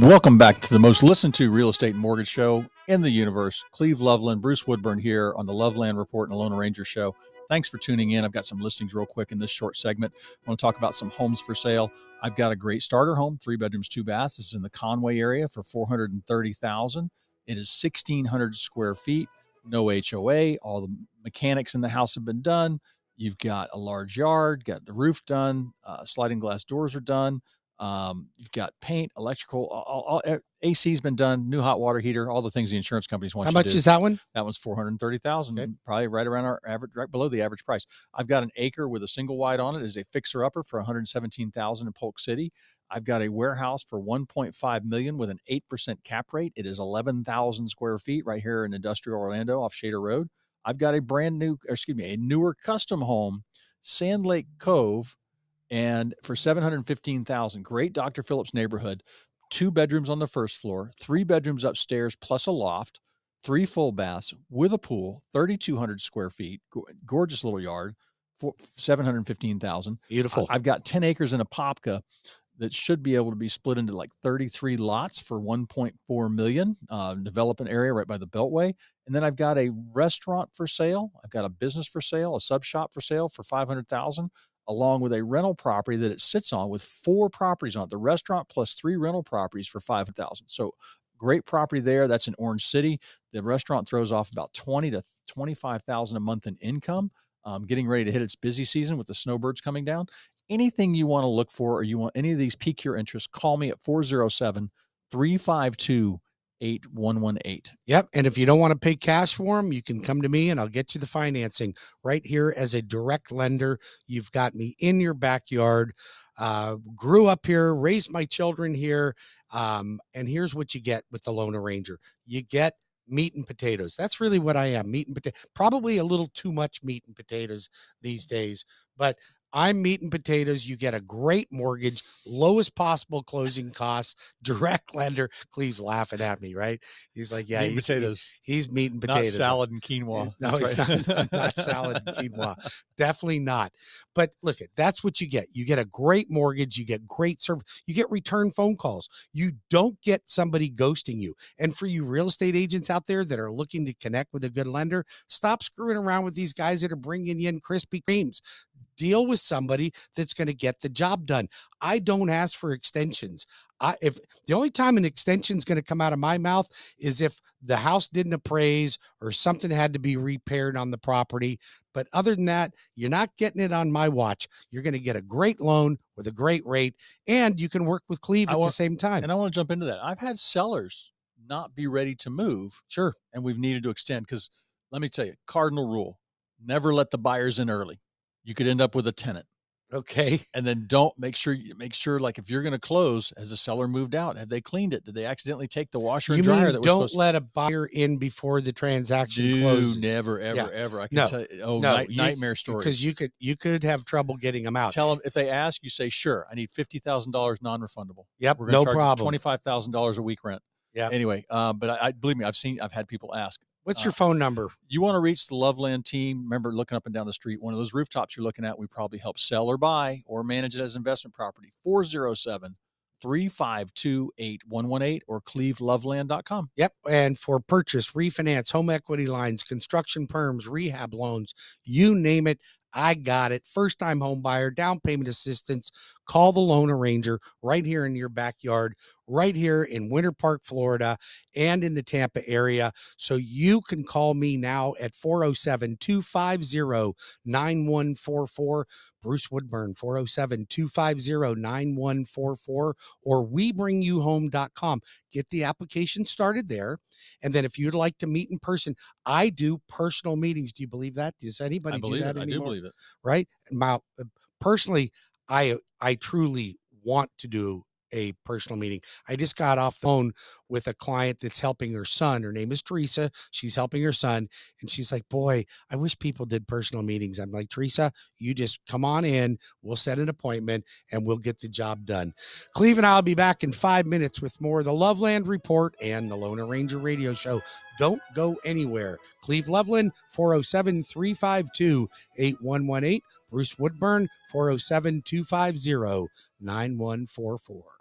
Welcome back to the most listened to real estate and mortgage show in the universe. Cleve Loveland, Bruce Woodburn here on the Loveland Report and the Loan Arranger Show. Thanks for tuning in. I've got some listings real quick in this short segment. I want to talk about some homes for sale. I've got a great starter home, 3 bedrooms, 2 baths. This is in the Conway area for $430,000. It is 1,600 square feet, no HOA. All the mechanics in the house have been done. You've got a large yard, got the roof done, sliding glass doors are done. You've got paint, electrical, all AC's been done, new hot water heater, all the things the insurance companies want. How much is that one? That one's $430,000, okay. Probably right around our average, right below the average price. I've got an acre with a single wide on it. It is a fixer upper for $117,000 in Polk City. I've got a warehouse for $1.5 million with an 8% cap rate. It is 11,000 square feet right here in industrial Orlando off Shader Road. I've got a a newer custom home, Sand Lake Cove, and for $715,000, great Dr. Phillips neighborhood, 2 bedrooms on the first floor, 3 bedrooms upstairs plus a loft, 3 full baths with a pool, 3,200 square feet, gorgeous little yard, for $715,000. Beautiful. I've got 10 acres in Apopka that should be able to be split into like 33 lots for $1.4 million, development area right by the Beltway. And then I've got a restaurant for sale. I've got a business for sale, a sub shop for sale for $500,000. Along with a rental property that it sits on with 4 properties on it, the restaurant plus 3 rental properties for $500,000. So great property there. That's in Orange City. The restaurant throws off about $20,000 to $25,000 a month in income. Getting ready to hit its busy season with the snowbirds coming down. Anything you want to look for or you want any of these pique your interest, call me at 407-352-8118. Yep. And if you don't want to pay cash for them, you can come to me and I'll get you the financing right here as a direct lender. You've got me in your backyard, grew up here, raised my children here. And here's what you get with the Loan Arranger. You get meat and potatoes. That's really what I am. Meat and potato, probably a little too much meat and potatoes these days, but I'm meat and potatoes. You get a great mortgage, lowest possible closing costs, direct lender. Cleve's laughing at me, right? He's like, yeah, he's potatoes. He's meat and potatoes. Not salad and quinoa. No, it's right. not salad and quinoa. Definitely not. But look, that's what you get. You get a great mortgage. You get great service. You get return phone calls. You don't get somebody ghosting you. And for you real estate agents out there that are looking to connect with a good lender, stop screwing around with these guys that are bringing in Krispy Kremes. Deal with somebody that's going to get the job done. I don't ask for extensions. If the only time an extension is going to come out of my mouth is if the house didn't appraise or something had to be repaired on the property. But other than that, you're not getting it on my watch. You're going to get a great loan with a great rate, and you can work with Cleve at the same time. And I want to jump into that. I've had sellers not be ready to move. Sure. And we've needed to extend because let me tell you, cardinal rule, never let the buyers in early. You could end up with a tenant. Okay. And then make sure like if you're going to close, has the seller moved out? Have they cleaned it? Did they accidentally take the washer and dryer? Don't let a buyer in before the transaction closes. Never, ever, ever. I can tell you, nightmare stories. Because you could have trouble getting them out. Tell them if they ask, you say, sure, I need $50,000 non-refundable. Yep. We're going to charge problem. $25,000 a week rent. Yeah. Anyway, but I believe me, I've had people ask. What's your phone number? You want to reach the Loveland team. Remember, looking up and down the street, one of those rooftops you're looking at, we probably help sell or buy or manage it as investment property. 407-352-8118 or cleveloveland.com. Yep. And for purchase, refinance, home equity lines, construction perms, rehab loans, you name it, I got it. First time home buyer, down payment assistance. Call the Loan Arranger right here in your backyard, right here in Winter Park, Florida, and in the Tampa area. So you can call me now at 407-250-9144. Bruce Woodburn, 407-250-9144, or webringyouhome.com. Get the application started there. And then if you'd like to meet in person, I do personal meetings. Do you believe that? Does anybody do that anymore? I do believe it. Right? Personally, I truly want to do a personal meeting. I just got off the phone with a client that's helping her son. Her name is Teresa. She's helping her son. And she's like, boy, I wish people did personal meetings. I'm like, Teresa, you just come on in. We'll set an appointment and we'll get the job done. Cleve and I'll be back in 5 minutes with more of the Loveland Report and the Loan Arranger Radio Show. Don't go anywhere. Cleve Loveland, 407-352-8118. Bruce Woodburn, 407-250-9144.